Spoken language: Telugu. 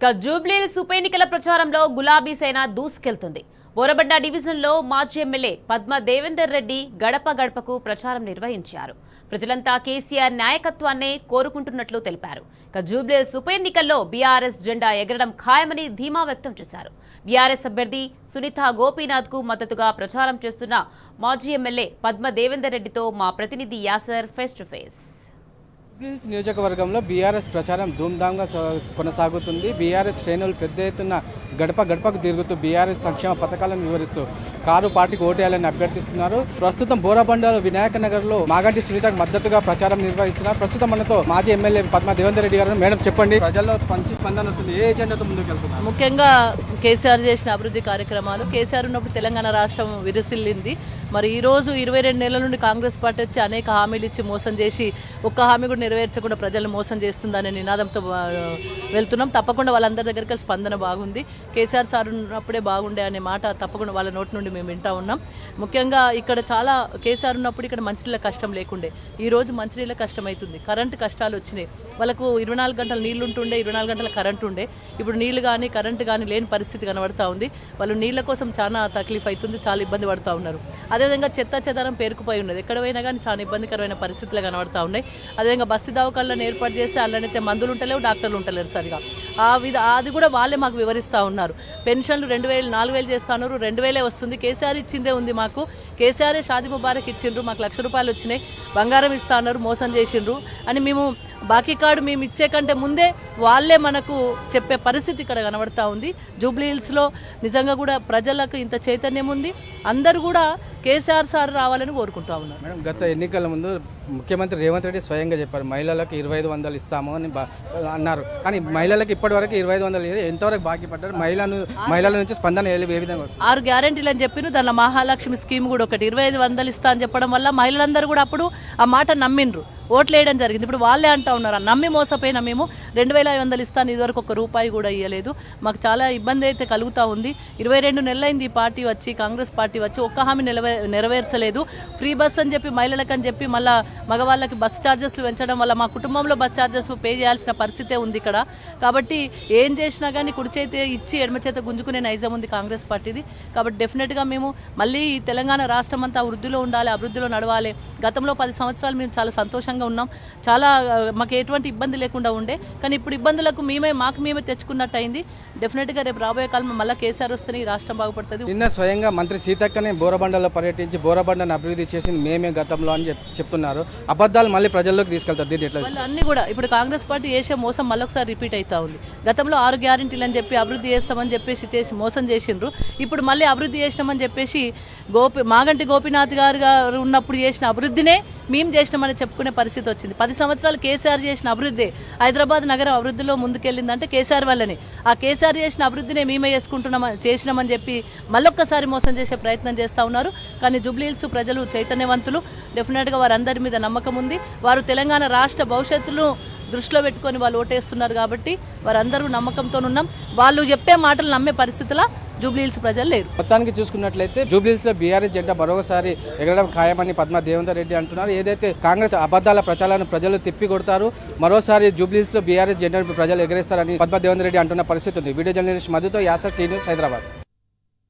జూబ్లీహిల్స్ ఉప ఎన్నికల ప్రచారంలో గులాబీ సేన దూసుకెళ్తుంది. బోరబండ డివిజన్లో మాజీ ఎమ్మెల్యే పద్మ దేవేందర్ రెడ్డి గడప గడపకు ప్రచారం నిర్వహించారు. ప్రజలంతా కేసీఆర్ నాయకత్వాన్నే కోరుకుంటున్నట్లు తెలిపారు. జూబ్లీహిల్స్ ఉప ఎన్నికల్లో బీఆర్ఎస్ జెండా ఎగరడం ఖాయమని ధీమా వ్యక్తం చేశారు. బీఆర్ఎస్ అభ్యర్థి సునీత గోపీనాథ్ కు మద్దతుగా ప్రచారం చేస్తున్న మాజీ ఎమ్మెల్యే పద్మ దేవేందర్ రెడ్డితో మా ప్రతినిధి Acer face to face. Jubilee Hills నియోజకవర్గంలో బీఆర్ఎస్ ప్రచారం ధూమ్ధామ్గా కొనసాగుతుంది. బీఆర్ఎస్ శ్రేణులు పెద్ద ఎత్తున గడప గడపకు తిరుగుతూ బీఆర్ఎస్ సంక్షేమ పథకాలను వివరిస్తూ కారు పార్టీకి ఓటేయాలని అభ్యర్థిస్తున్నారు. ప్రస్తుతం బోరబండ వినాయక నగర్లో మాగంటి సునీతకు మద్దతుగా ప్రచారం నిర్వహిస్తున్నారు. ప్రస్తుతం మనతో మాజీ ఎమ్మెల్యే పద్మ దేవేందర్ రెడ్డి గారు. మేడం చెప్పండి, ప్రజల్లో మంచి స్పందన వస్తుంది, ఏ ఎజెండాతో ముందుకు వెళ్తున్నారు? ముఖ్యంగా కేసీఆర్ చేసిన అభివృద్ధి కార్యక్రమాలు. కేసీఆర్ ఉన్నప్పుడు తెలంగాణ రాష్ట్రం విరసిల్లింది. మరి ఈ రోజు 22 నెలల నుండి కాంగ్రెస్ పార్టీ వచ్చి అనేక హామీలు ఇచ్చి మోసం చేసి ఒక్క హామీ కూడా నెరవేర్చకుండా ప్రజలు మోసం చేస్తుందనే నినాదంతో వెళ్తున్నాం. తప్పకుండా వాళ్ళందరి దగ్గరికి స్పందన బాగుంది. కేసీఆర్ సార్ ఉన్నప్పుడే బాగుండే అనే మాట తప్పకుండా వాళ్ళ నోటి నుండి మేము వింటా ఉన్నాం. ముఖ్యంగా ఇక్కడ చాలా కేసీఆర్ ఉన్నప్పుడు ఇక్కడ మంచినీళ్ళ కష్టం లేకుండే, ఈ రోజు మంచినీళ్ళ కష్టం అవుతుంది. కరెంటు కష్టాలు వచ్చినాయి. వాళ్ళకు 24 గంటలు నీళ్లు ఉంటుండే, 24 గంటల కరెంటు ఉండే. ఇప్పుడు నీళ్లు కానీ కరెంటు కానీ లేని పరిస్థితి కనబడతా ఉంది. వాళ్ళు నీళ్ల కోసం చాలా తక్లీఫ్ అవుతుంది, చాలా ఇబ్బంది పడుతూ ఉన్నారు. అదేవిధంగా చెత్త చెదారం పేరుకుపోయి ఉన్నది. ఎక్కడ పోయినా కానీ చాలా ఇబ్బందికరమైన పరిస్థితులు కనబడతా ఉన్నాయి. అదేవిధంగా బస్సు దవాఖానాలను ఏర్పాటు చేస్తే అలానైతే మందులు ఉంటలేవు, డాక్టర్లు ఉంటలేరు సరిగా. అది కూడా వాళ్ళే మాకు వివరిస్తూ ఉన్నారు. పెన్షన్లు 2000 4000 చేస్తున్నారు, 2000 వస్తుంది. కేసీఆర్ ఇచ్చిందే ఉంది మాకు. కేసీఆర్ షాదీ ముబారక్ ఇచ్చిండ్రు, మాకు ₹1,00,000 వచ్చినాయి, బంగారం ఇస్తా ఉన్నారు, మోసం చేసిండ్రు అని మేము బాకీ కార్డు మేము ఇచ్చే కంటే ముందే వాళ్ళే మనకు చెప్పే పరిస్థితి ఇక్కడ కనబడతా ఉంది. జూబ్లీహిల్స్లో నిజంగా కూడా ప్రజలకు ఇంత చైతన్యం ఉంది. అందరూ కూడా కేసీఆర్ సార్ రావాలని కోరుకుంటా ఉన్నారు. మేడం, గత ఎన్నికల ముందు ముఖ్యమంత్రి రేవంత్ రెడ్డి స్వయంగా చెప్పారు, మహిళలకు 2500 ఇస్తాము అని అన్నారు. కానీ మహిళలకు ఇప్పటి వరకు 2500 ఎంతవరకు బాకీ పడ్డారు? మహిళల నుంచి స్పందన ఏ విధంగా? 6 గ్యారెంటీలు అని చెప్పిన దానిలో మహాలక్ష్మి స్కీమ్ కూడా ఒకటి 2500 ఇస్తా అని చెప్పడం వల్ల మహిళలందరూ కూడా అప్పుడు ఆ మాట నమ్మిండ్రు, ఓట్లు వేయడం జరిగింది. ఇప్పుడు వాళ్ళే అంటా ఉన్నారు, నమ్మి మోసపోయినా మేము 2500 ఇస్తాను, ఇదివరకు ₹1 కూడా ఇవ్వలేదు. మాకు చాలా ఇబ్బంది అయితే కలుగుతూ ఉంది. 22 నెలలైంది ఈ పార్టీ వచ్చి, కాంగ్రెస్ పార్టీ వచ్చి ఒక్క హామీ నెరవేర్చలేదు. ఫ్రీ బస్ అని చెప్పి మహిళలకు అని చెప్పి మళ్ళీ మగవాళ్ళకి బస్ ఛార్జెస్లు పెంచడం వల్ల మా కుటుంబంలో బస్ ఛార్జెస్ పే చేయాల్సిన పరిస్థితే ఉంది ఇక్కడ. కాబట్టి ఏం చేసినా కానీ కుడి చేతి ఇచ్చి ఎడమ చేత గుంజుకునే నైజం ఉంది కాంగ్రెస్ పార్టీది. కాబట్టి డెఫినెట్గా మేము మళ్ళీ ఈ తెలంగాణ రాష్ట్రం అంతా వృద్ధిలో ఉండాలి, అభివృద్ధిలో నడవాలి. గతంలో 10 సంవత్సరాలు మేము చాలా సంతోషంగా ఉన్నాం, చాలా మాకు ఎటువంటి ఇబ్బంది లేకుండా ఉండే. కానీ ఇప్పుడు ఇబ్బందులకు మాకు మేమే తెచ్చుకున్నట్టు అయింది. డెఫినెట్గా రేపు రాబోయే కాలంలో మళ్ళీ కేసీఆర్ వస్తేనే ఈ రాష్ట్రం బాగుపడుతుంది. నిన్న స్వయంగా మంత్రి సీతక్కనే బోరబండలో పర్యటించి బోరబండను అభివృద్ధి చేసింది మేమే గతంలో అని చెప్తున్నారు. అబద్ధాలు మళ్ళీ ప్రజల్లోకి తీసుకెళ్తారు. దీన్ని ఎట్లా? అన్ని కూడా ఇప్పుడు కాంగ్రెస్ పార్టీ చేసే మోసం మళ్ళొకసారి రిపీట్ అవుతా ఉంది. గతంలో 6 గ్యారెంటీలు అని చెప్పి అభివృద్ధి చేస్తామని చెప్పేసి చేసి మోసం చేసిండ్రు. ఇప్పుడు మళ్ళీ అభివృద్ధి చేసినామని చెప్పేసి మాగంటి గోపీనాథ్ గారు ఉన్నప్పుడు చేసిన అభివృద్ధినే మేము చేసినామని చెప్పుకునే పరిస్థితి వచ్చింది. 10 సంవత్సరాలు కేసీఆర్ చేసిన అభివృద్ధి, హైదరాబాద్ నగరం అభివృద్ధిలో ముందుకెళ్ళిందంటే కేసీఆర్ వల్లనే. ఆ కేసీఆర్ చేసిన అభివృద్ధినే మేమే చేసినామని చెప్పి మళ్ళొక్కసారి మోసం చేసే ప్రయత్నం చేస్తూ ఉన్నారు. కానీ జూబ్లీహిల్స్ ప్రజలు చైతన్యవంతులు, డెఫినెట్గా వారందరి మీద నమ్మకం ఉంది. వారు తెలంగాణ రాష్ట్ర భవిష్యత్తును దృష్టిలో పెట్టుకొని వాళ్ళు ఓటేస్తున్నారు. కాబట్టి వారందరూ నమ్మకంతో ఉన్నాం. వాళ్ళు చెప్పే మాటలు నమ్మే పరిస్థితిలో జూబ్లీహిల్స్ ప్రజలు లేరు. మొత్తానికి చూసుకున్నట్లయితే జూబ్లీహిల్స్ లో బీఆర్ఎస్ జెండా మరొకసారి ఎగరడం ఖాయమని పద్మ దేవేందర్ రెడ్డి అంటున్నారు. ఏదైతే కాంగ్రెస్ అబద్ధాల ప్రచారాలను ప్రజలు తిప్పికొడతారు, మరోసారి జూబ్లీహిల్స్ లో బీఆర్ఎస్ జెండా ప్రజలు ఎగరేస్తారని పద్మ దేవేందర్ రెడ్డి అంటున్న పరిస్థితి ఉంది. వీడియో జర్నలిస్ట్ మధుతో యాసర్ టీ న్యూస్, హైదరాబాద్.